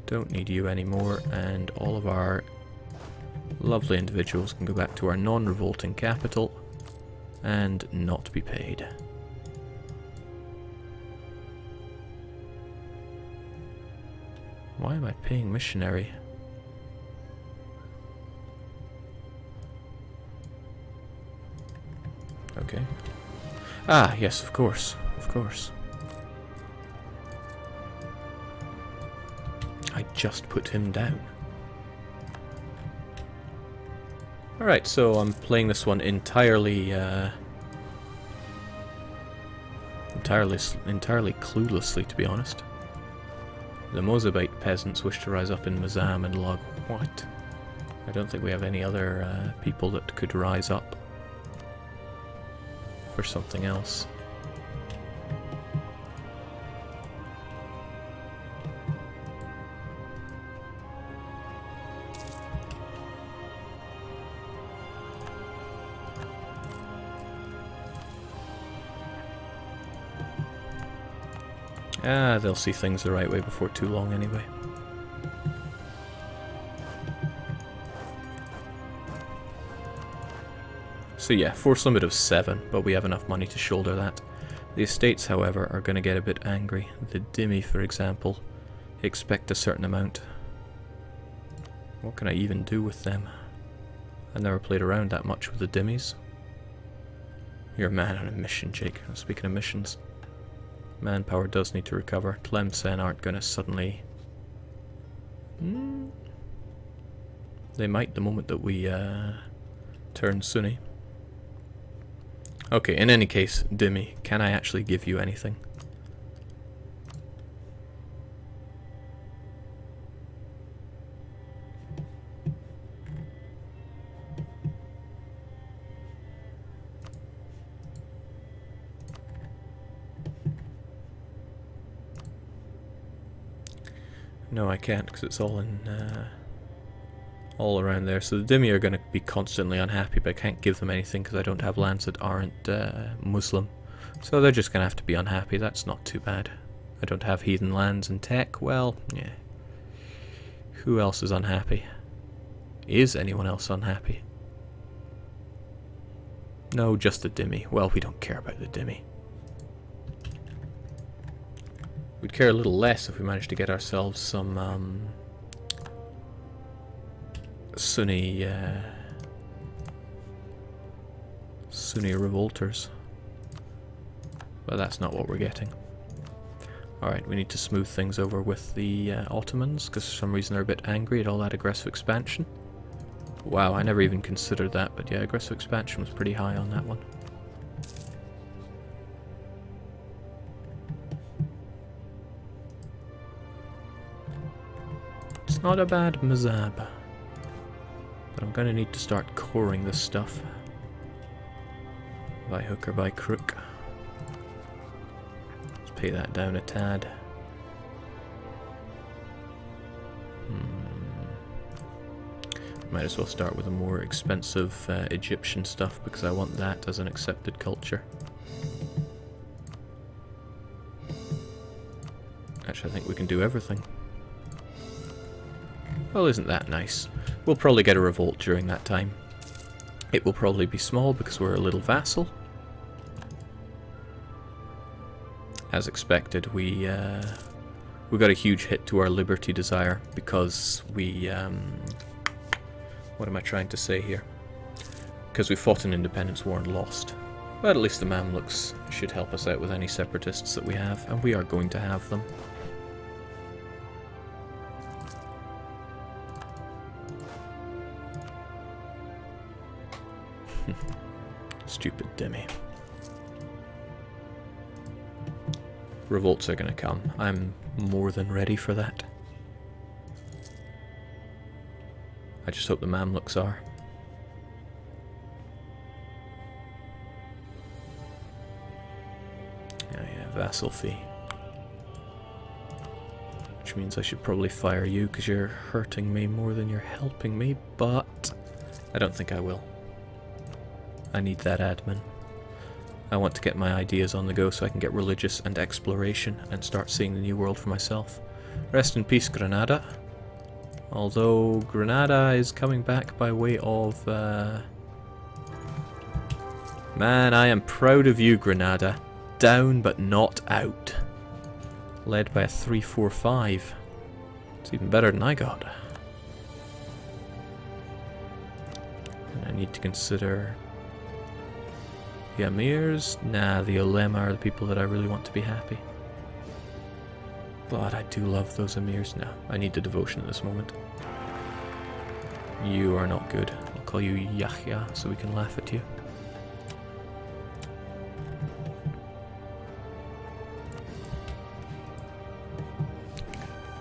Don't need you anymore, and all of our lovely individuals can go back to our non-revolting capital and not be paid. Why am I paying missionary? Okay. Ah, yes, of course. Of course. I just put him down. Alright, so I'm playing this one entirely cluelessly, to be honest. The Mzabite peasants wish to rise up in Mzab and log. What? I don't think we have any other people that could rise up for something else. Ah, they'll see things the right way before too long anyway. So yeah, force limit of 7, but we have enough money to shoulder that. The estates, however, are going to get a bit angry. The Dhimmi, for example, expect a certain amount. What can I even do with them? I've never played around that much with the Dhimmis. You're a man on a mission, Jake. Speaking of missions, manpower does need to recover. Tlemcen aren't going to suddenly... They might the moment that we turn Sunni. Okay, in any case, Dhimmi, can I actually give you anything? No, I can't, because it's all in all around there. So the Dhimmi are going to be constantly unhappy, but I can't give them anything because I don't have lands that aren't Muslim. So they're just going to have to be unhappy. That's not too bad. I don't have heathen lands and tech. Well, yeah. Who else is unhappy? Is anyone else unhappy? No, just the Dhimmi. Well, we don't care about the Dhimmi. We'd care a little less if we managed to get ourselves some Sunni revolters, but that's not what we're getting. Alright, we need to smooth things over with the Ottomans, because for some reason they're a bit angry at all that aggressive expansion. Wow, I never even considered that, but yeah, aggressive expansion was pretty high on that one. It's not a bad Mzab, but I'm gonna need to start coring this stuff by hook or by crook. Let's pay that down a tad. Might as well start with the more expensive Egyptian stuff, because I want that as an accepted culture. Actually, I think we can do everything. Well, isn't that nice? We'll probably get a revolt during that time. It will probably be small because we're a little vassal. As expected, we got a huge hit to our liberty desire because we... what am I trying to say here? Because we fought an independence war and lost. But at least the Mamluks should help us out with any separatists that we have, and we are going to have them. Stupid Dhimmi. Revolts are gonna come. I'm more than ready for that. I just hope the Mamluks are. Yeah, vassal fee. Which means I should probably fire you because you're hurting me more than you're helping me, but I don't think I will. I need that admin. I want to get my ideas on the go so I can get religious and exploration and start seeing the new world for myself. Rest in peace, Granada. Although Granada is coming back by way of... Man, I am proud of you, Granada. Down but not out. Led by a 3-4-5. It's even better than I got. And I need to consider... the Amirs? Nah, the Ulema are the people that I really want to be happy. But I do love those Amirs now. I need the devotion at this moment. You are not good. I'll call you Yahya so we can laugh at you.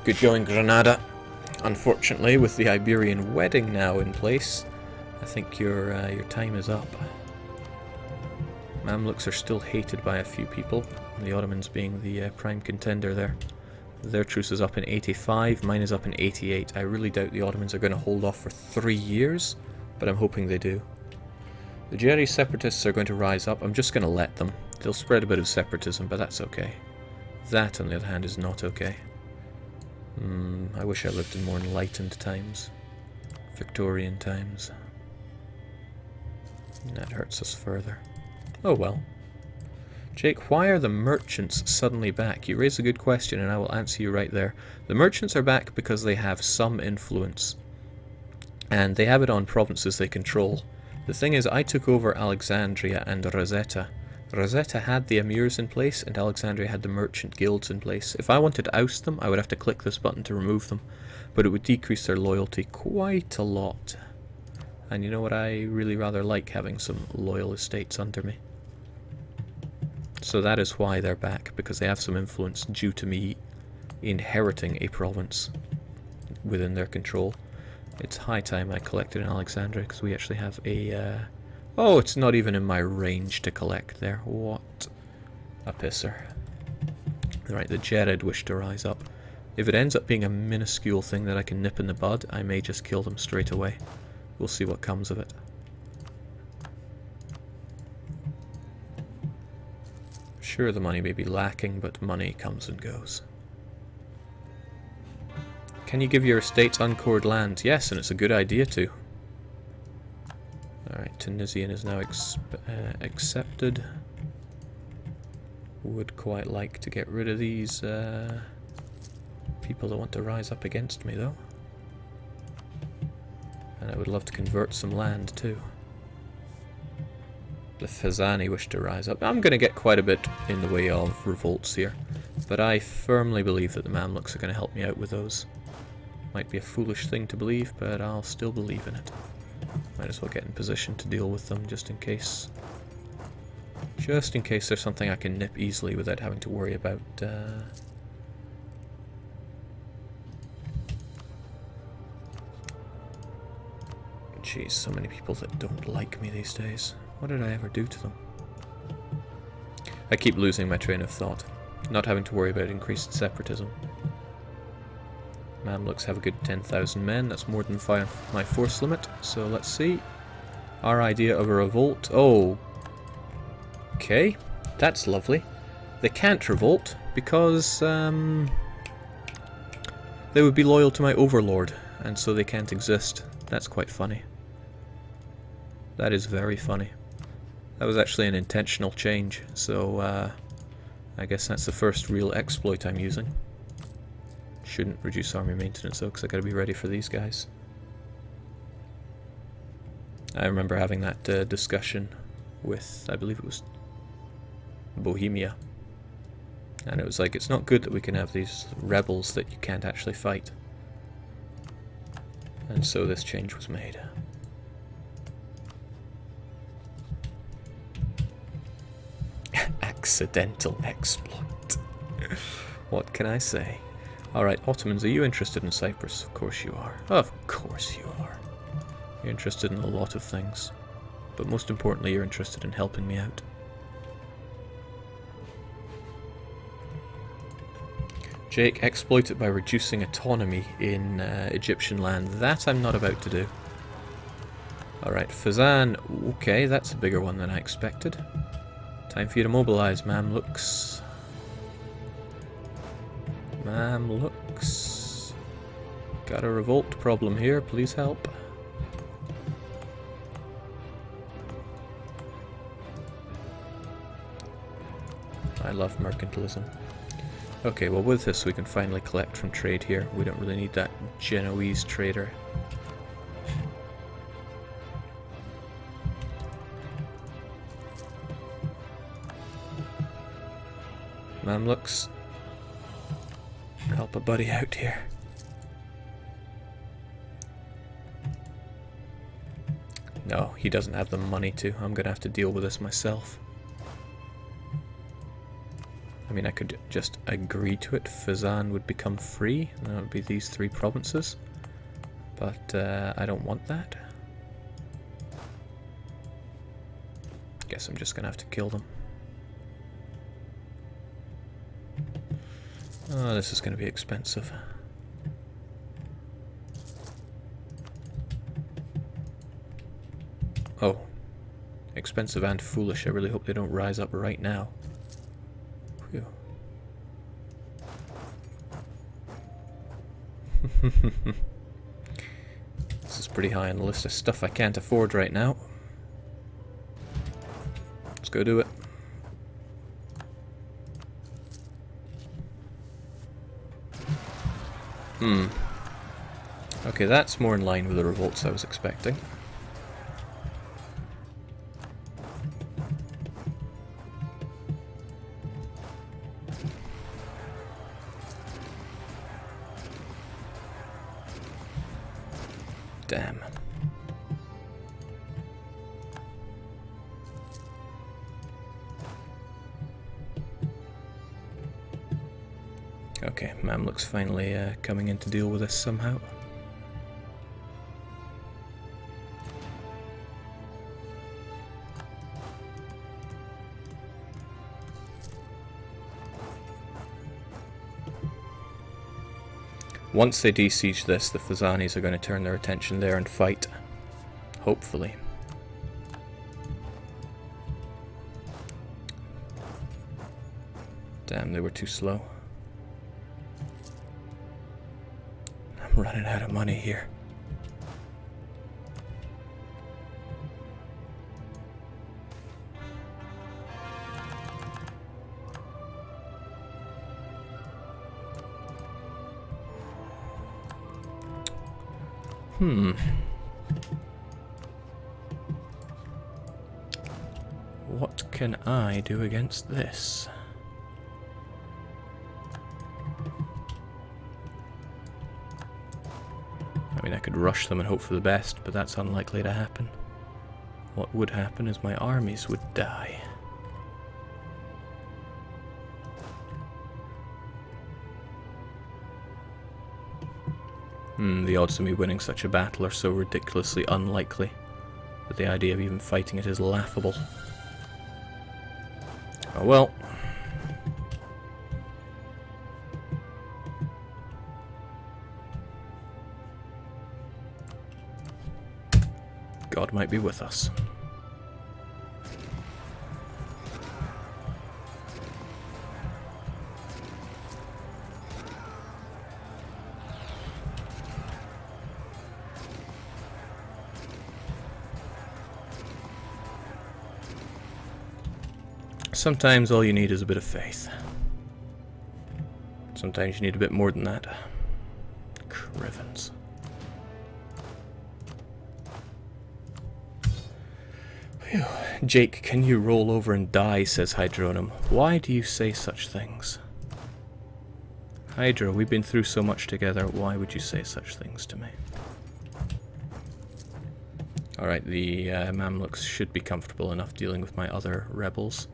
Good going, Granada. Unfortunately, with the Iberian wedding now in place, I think your time is up. Mamluks are still hated by a few people, the Ottomans being the prime contender there. Their truce is up in 85, mine is up in 88. I really doubt the Ottomans are going to hold off for 3 years, but I'm hoping they do. The Jerry separatists are going to rise up. I'm just going to let them. They'll spread a bit of separatism, but that's okay. That, on the other hand, is not okay. I wish I lived in more enlightened times. Victorian times. That hurts us further. Oh well. Jake, why are the merchants suddenly back? You raise a good question and I will answer you right there. The merchants are back because they have some influence. And they have it on provinces they control. The thing is, I took over Alexandria and Rosetta. Rosetta had the emirs in place and Alexandria had the merchant guilds in place. If I wanted to oust them, I would have to click this button to remove them. But it would decrease their loyalty quite a lot. And you know what, I really rather like having some loyal estates under me. So that is why they're back, because they have some influence due to me inheriting a province within their control. It's high time I collected in Alexandria, because we actually have a... Oh, it's not even in my range to collect there. What a pisser. Right, the Jared wish to rise up. If it ends up being a minuscule thing that I can nip in the bud, I may just kill them straight away. We'll see what comes of it. Sure, the money may be lacking, but money comes and goes. Can you give your estates uncored land? Yes, and it's a good idea to. Alright, Tunisian is now accepted. Would quite like to get rid of these people that want to rise up against me, though. And I would love to convert some land, too. The Fezzani wish to rise up. I'm going to get quite a bit in the way of revolts here, but I firmly believe that the Mamluks are going to help me out with those. Might be a foolish thing to believe, but I'll still believe in it. Might as well get in position to deal with them, just in case. Just in case there's something I can nip easily without having to worry about... Jeez, so many people that don't like me these days. What did I ever do to them? I keep losing my train of thought. Not having to worry about increased separatism. Mamluks have a good 10,000 men. That's more than my force limit. So let's see. Our idea of a revolt. Oh. Okay. That's lovely. They can't revolt because they would be loyal to my overlord. And so they can't exist. That's quite funny. That is very funny. That was actually an intentional change, so I guess that's the first real exploit I'm using. Shouldn't reduce army maintenance though, because I gotta be ready for these guys. I remember having that discussion with, I believe it was Bohemia. And it was like, it's not good that we can have these rebels that you can't actually fight. And so this change was made. Accidental exploit. What can I say? Alright, Ottomans, are you interested in Cyprus? Of course you are. Of course you are. You're interested in a lot of things. But most importantly, you're interested in helping me out. Jake, exploit it by reducing autonomy in Egyptian land. That I'm not about to do. Alright, Fezzan. Okay, that's a bigger one than I expected. Time for you to mobilize, Mamluks. Mamluks. Got a revolt problem here, please help. I love mercantilism. Okay, well with this we can finally collect from trade here. We don't really need that Genoese trader. Mamluks, help a buddy out here. No, he doesn't have the money to. I'm gonna have to deal with this myself. I mean, I could just agree to it. Fezzan would become free, and that would be these 3 provinces. But I don't want that. Guess I'm just gonna have to kill them. Oh, this is gonna be expensive. Oh. Expensive and foolish. I really hope they don't rise up right now. Phew. This is pretty high on the list of stuff I can't afford right now. Let's go do it. Okay, that's more in line with the revolts I was expecting. Damn. Okay, Mamluk's finally coming in to deal with us somehow. Once they de-siege this, the Fezzanis are going to turn their attention there and fight. Hopefully. Damn, they were too slow. I'm running out of money here. What can I do against this? I mean, I could rush them and hope for the best, but that's unlikely to happen. What would happen is my armies would die. The odds of me winning such a battle are so ridiculously unlikely that the idea of even fighting it is laughable. Oh well. God might be with us. Sometimes all you need is a bit of faith. Sometimes you need a bit more than that. Crivens. Phew. Jake, can you roll over and die, says Hydronum. Why do you say such things? Hydro, we've been through so much together, why would you say such things to me? Alright, the Mamluks should be comfortable enough dealing with my other rebels.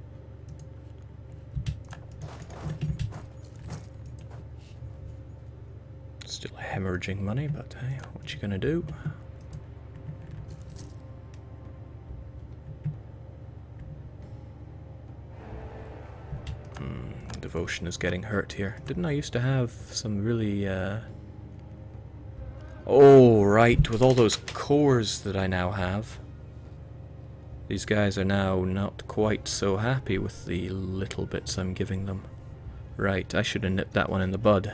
Still hemorrhaging money, but hey, what you gonna do? Devotion is getting hurt here. Didn't I used to have some really, Oh, right, with all those cores that I now have. These guys are now not quite so happy with the little bits I'm giving them. Right, I should have nipped that one in the bud.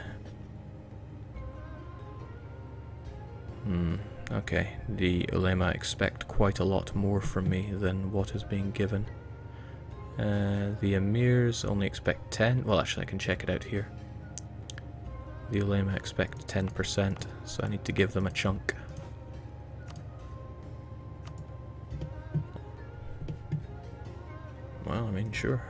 Okay. The ulema expect quite a lot more from me than what is being given. The emirs only expect 10. Well, actually, I can check it out here. The ulema expect 10%, so I need to give them a chunk. Well, I mean, sure.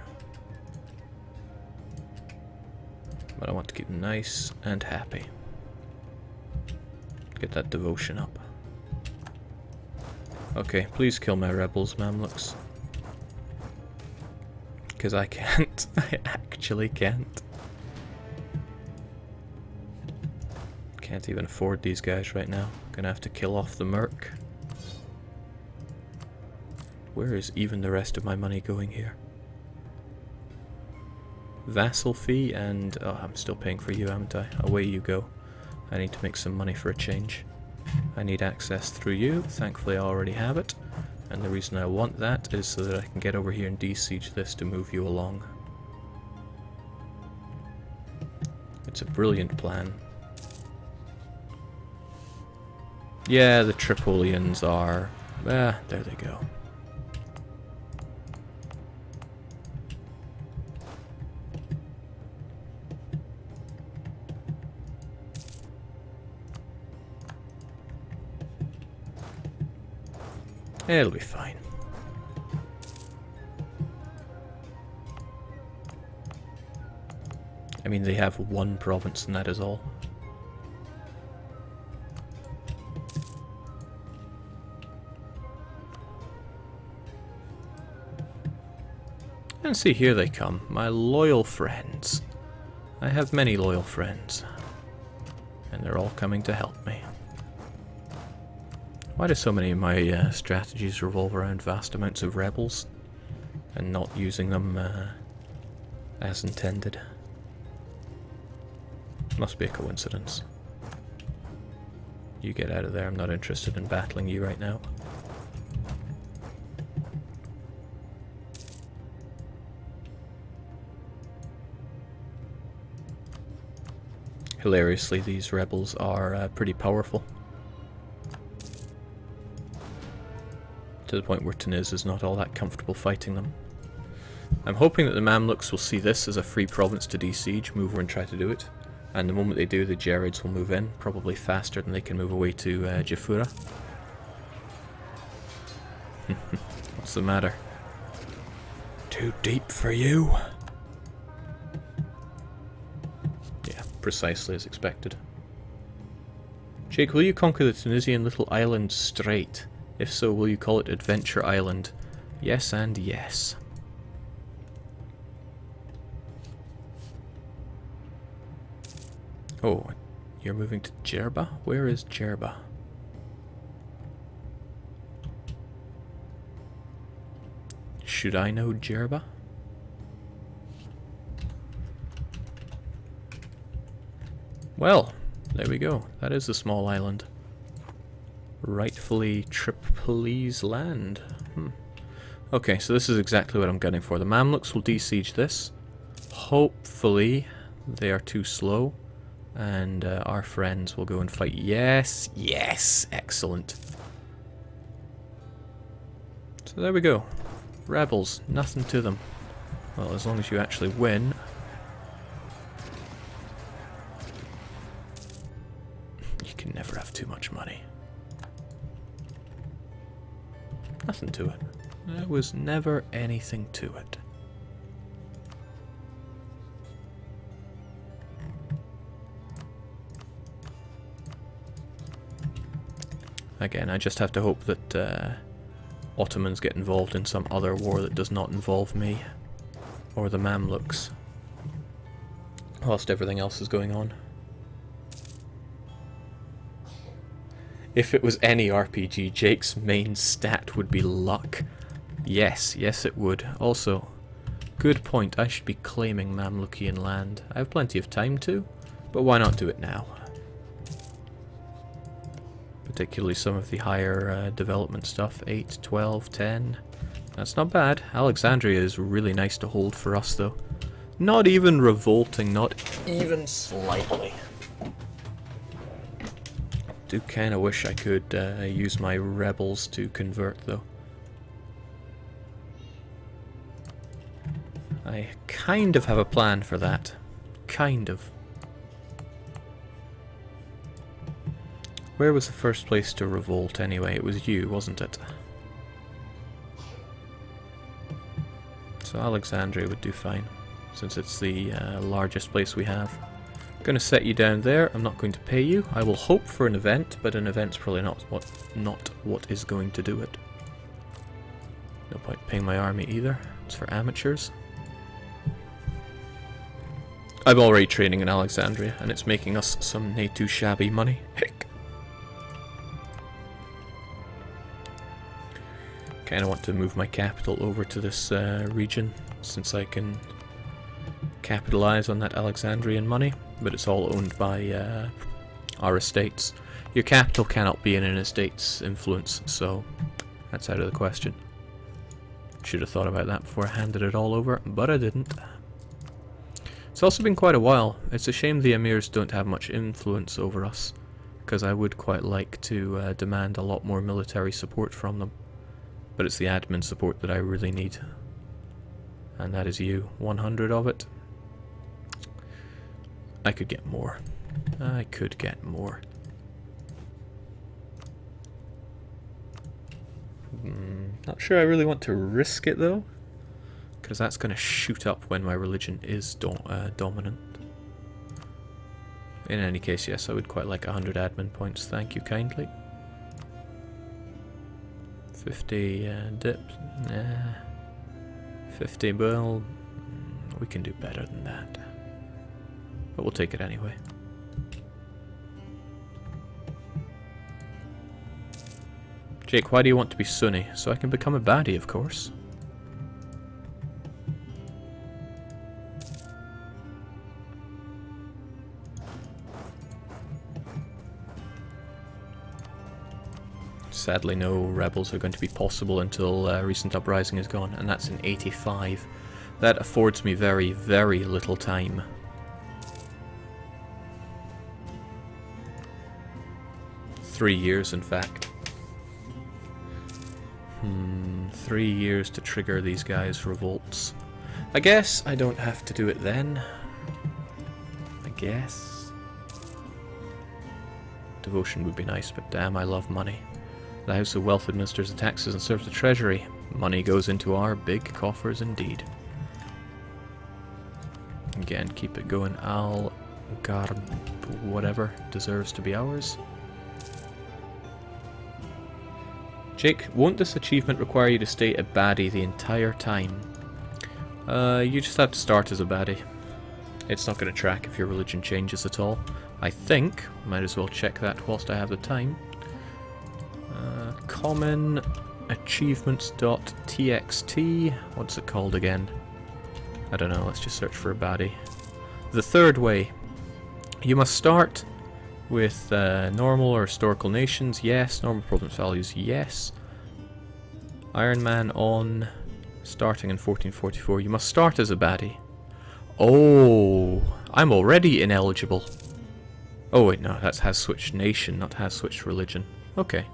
But I want to keep them nice and happy. Get that devotion up. Okay, please kill my rebels, Mamluks. Because I can't. I actually can't. Can't even afford these guys right now. Gonna have to kill off the merc. Where is even the rest of my money going here? Vassal fee and... oh, I'm still paying for you, haven't I? Away you go. I need to make some money for a change. I need access through you. Thankfully I already have it. And the reason I want that is so that I can get over here and de-siege this to move you along. It's a brilliant plan. Yeah, the Tripolians are... there they go. It'll be fine. I mean, they have one province and that is all. And see, here they come, my loyal friends. I have many loyal friends. And they're all coming to help me. Why do so many of my strategies revolve around vast amounts of rebels and not using them as intended? Must be a coincidence. You get out of there, I'm not interested in battling you right now. Hilariously, these rebels are pretty powerful. To the point where Tunis is not all that comfortable fighting them. I'm hoping that the Mamluks will see this as a free province to de-siege, move over and try to do it. And the moment they do, the Jerids will move in, probably faster than they can move away to Jafura. What's the matter? Too deep for you? Yeah, precisely as expected. Jake, will you conquer the Tunisian little island Strait? If so, will you call it Adventure Island? Yes and yes. Oh, you're moving to Djerba? Where is Djerba? Should I know Djerba? Well, there we go. That is a small island. Rightfully Tripoli's land. Okay, so this is exactly what I'm gunning for. The Mamluks will de-siege this. Hopefully they are too slow. And our friends will go and fight. Yes, yes, excellent. So there we go. Rebels, nothing to them. Well, as long as you actually win. You can never have too much money. Nothing to it. There was never anything to it. Again, I just have to hope that Ottomans get involved in some other war that does not involve me or the Mamluks, whilst everything else is going on. If it was any RPG, Jake's main stat would be luck. Yes, yes it would. Also, good point, I should be claiming Mamlukian land. I have plenty of time to, but why not do it now? Particularly some of the higher development stuff, 8, 12, 10. That's not bad. Alexandria is really nice to hold for us though. Not even revolting, not even slightly. Do kind of wish I could use my rebels to convert, though. I kind of have a plan for that. Kind of. Where was the first place to revolt anyway? It was you, wasn't it? So Alexandria would do fine, since it's the largest place we have. I'm going to set you down there. I'm not going to pay you. I will hope for an event, but an event's probably not what is going to do it. No point paying my army either. It's for amateurs. I'm already training in Alexandria, and it's making us some nay too shabby money. Heck. Kind of want to move my capital over to this region, since I can capitalize on that Alexandrian money, but it's all owned by our estates. Your capital cannot be in an estate's influence, so that's out of the question. Should have thought about that before I handed it all over, but I didn't. It's also been quite a while. It's a shame the emirs don't have much influence over us, because I would quite like to demand a lot more military support from them. But it's the admin support that I really need. And that is you. 100 of it. I could get more. I could get more. Not sure I really want to risk it though, because that's going to shoot up when my religion is dominant. In any case, yes, I would quite like 100 admin points. Thank you kindly. 50 dip. Nah. 50, well, we can do better than that. But we'll take it anyway. Jake, why do you want to be Sunni? So I can become a baddie, of course. Sadly, no rebels are going to be possible until recent uprising is gone, and that's in 85. That affords me very, very little time. Three years, in fact. 3 years to trigger these guys' revolts. I guess I don't have to do it then. I guess. Devotion would be nice, but damn, I love money. The House of Wealth administers the taxes and serves the treasury. Money goes into our big coffers indeed. Again, keep it going. Al-Garb, whatever, deserves to be ours. Jake, won't this achievement require you to stay a baddie the entire time? You just have to start as a baddie. It's not going to track if your religion changes at all. I think. Might as well check that whilst I have the time. Common achievements.txt. What's it called again? I don't know, let's just search for a baddie. The third way. You must start with normal or historical nations, yes. Normal province values, yes. Iron Man on, starting in 1444. You must start as a baddie. Oh, I'm already ineligible. Oh wait, no, that has switched nation, not has switched religion. Okay.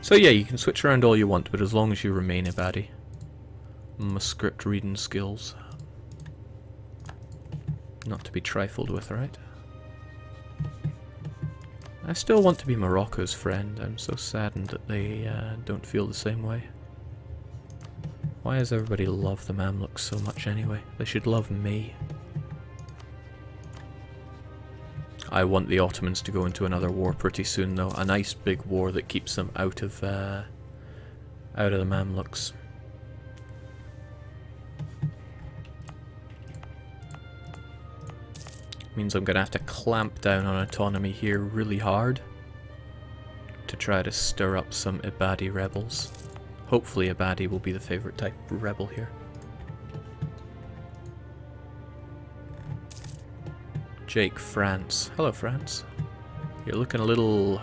So yeah, you can switch around all you want, but as long as you remain a baddie. My script reading skills. Not to be trifled with, right? I still want to be Morocco's friend. I'm so saddened that they don't feel the same way. Why does everybody love the Mamluks so much anyway? They should love me. I want the Ottomans to go into another war pretty soon though. A nice big war that keeps them out of the Mamluks. Means I'm going to have to clamp down on autonomy here really hard to try to stir up some Ibadi rebels. Hopefully Ibadi will be the favourite type of rebel here. Jake, France. Hello, France. You're looking a little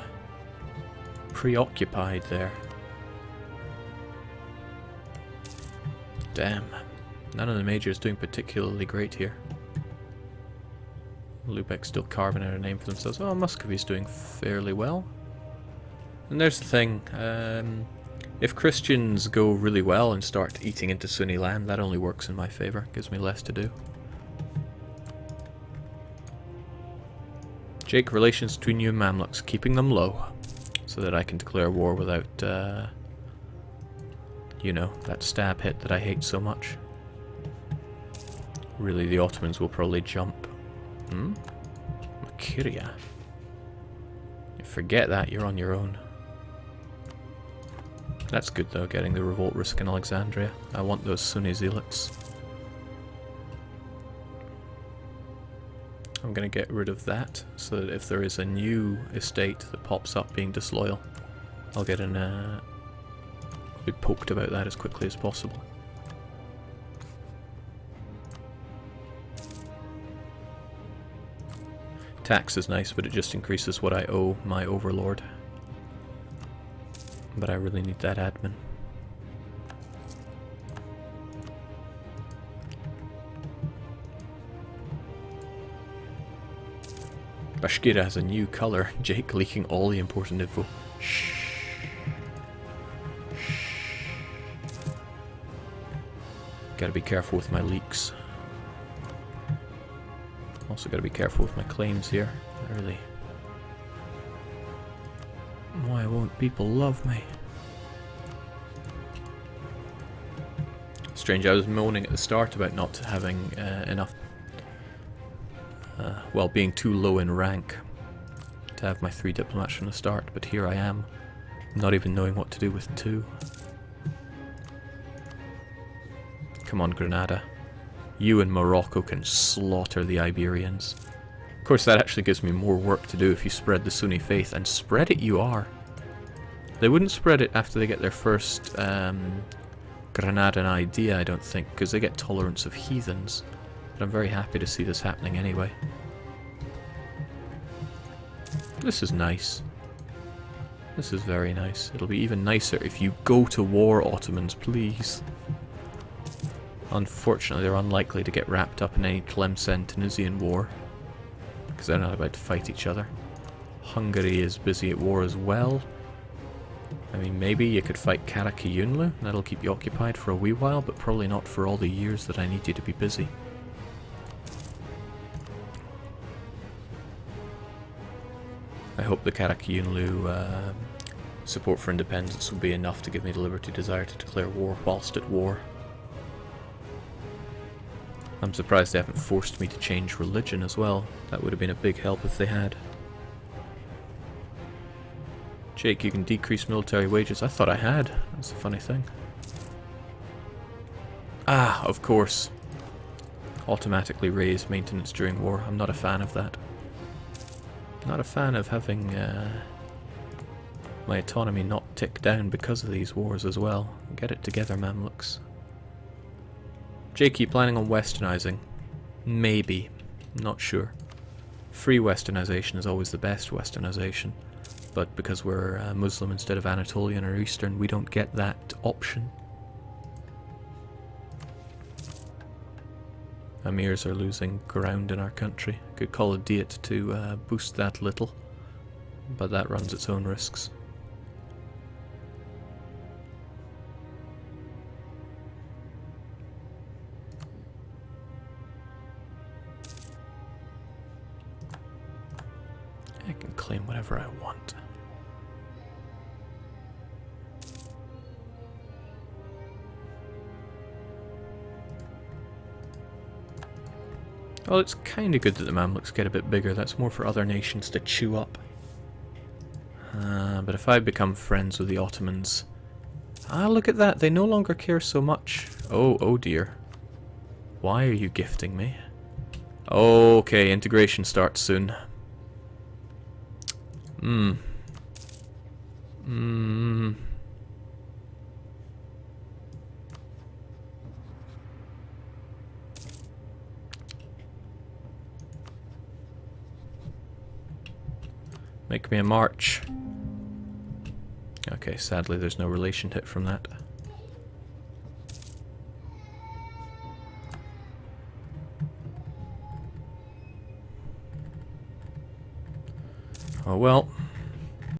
preoccupied there. Damn. None of the majors doing particularly great here. Lubek's still carving out a name for themselves. Oh, Muscovy's doing fairly well. And there's the thing. If Christians go really well and start eating into Sunni land, that only works in my favour. Gives me less to do. Jake, relations between you and Mamluks, keeping them low, so that I can declare war without, you know, that stab hit that I hate so much. Really, the Ottomans will probably jump. Makiria. You forget that, you're on your own. That's good though, getting the revolt risk in Alexandria. I want those Sunni zealots. I'm going to get rid of that, so that if there is a new estate that pops up being disloyal, I'll get be poked about that as quickly as possible. Tax is nice, but it just increases what I owe my overlord. But I really need that admin. Bashkira has a new colour. Jake leaking all the important info. Shh. Gotta be careful with my leaks. Also gotta be careful with my claims here. Really. Why won't people love me? Strange, I was moaning at the start about not having enough... well, being too low in rank to have my 3 diplomats from the start, but here I am, not even knowing what to do with 2. Come on, Granada. You and Morocco can slaughter the Iberians. Of course, that actually gives me more work to do if you spread the Sunni faith, and spread it you are. They wouldn't spread it after they get their first Granadan idea, I don't think, because they get tolerance of heathens. But I'm very happy to see this happening anyway. This is nice. This is very nice. It'll be even nicer if you go to war, Ottomans, please. Unfortunately, they're unlikely to get wrapped up in any Tlemcen-Tunisian war, because they're not about to fight each other. Hungary is busy at war as well. I mean, maybe you could fight Karakayunlu, that'll keep you occupied for a wee while, but probably not for all the years that I need you to be busy. I hope the Karakayunlu support for independence will be enough to give me the liberty desire to declare war whilst at war. I'm surprised they haven't forced me to change religion as well. That would have been a big help if they had. Jake, you can decrease military wages. I thought I had. That's a funny thing. Ah, of course. Automatically raise maintenance during war. I'm not a fan of that. Not a fan of having my autonomy not tick down because of these wars as well. Get it together, Mamluks. Jake, you planning on westernizing? Maybe. Not sure. Free westernization is always the best westernization. But because we're Muslim instead of Anatolian or Eastern, we don't get that option. Emirs are losing ground in our country. Could call a diet to boost that little, but that runs its own risks. I can claim whatever I want. Well, it's kind of good that the Mamluks get a bit bigger. That's more for other nations to chew up. But if I become friends with the Ottomans... Ah, look at that. They no longer care so much. Oh dear. Why are you gifting me? Okay, integration starts soon. Make me a march. Okay, sadly there's no relation hit from that. Oh well.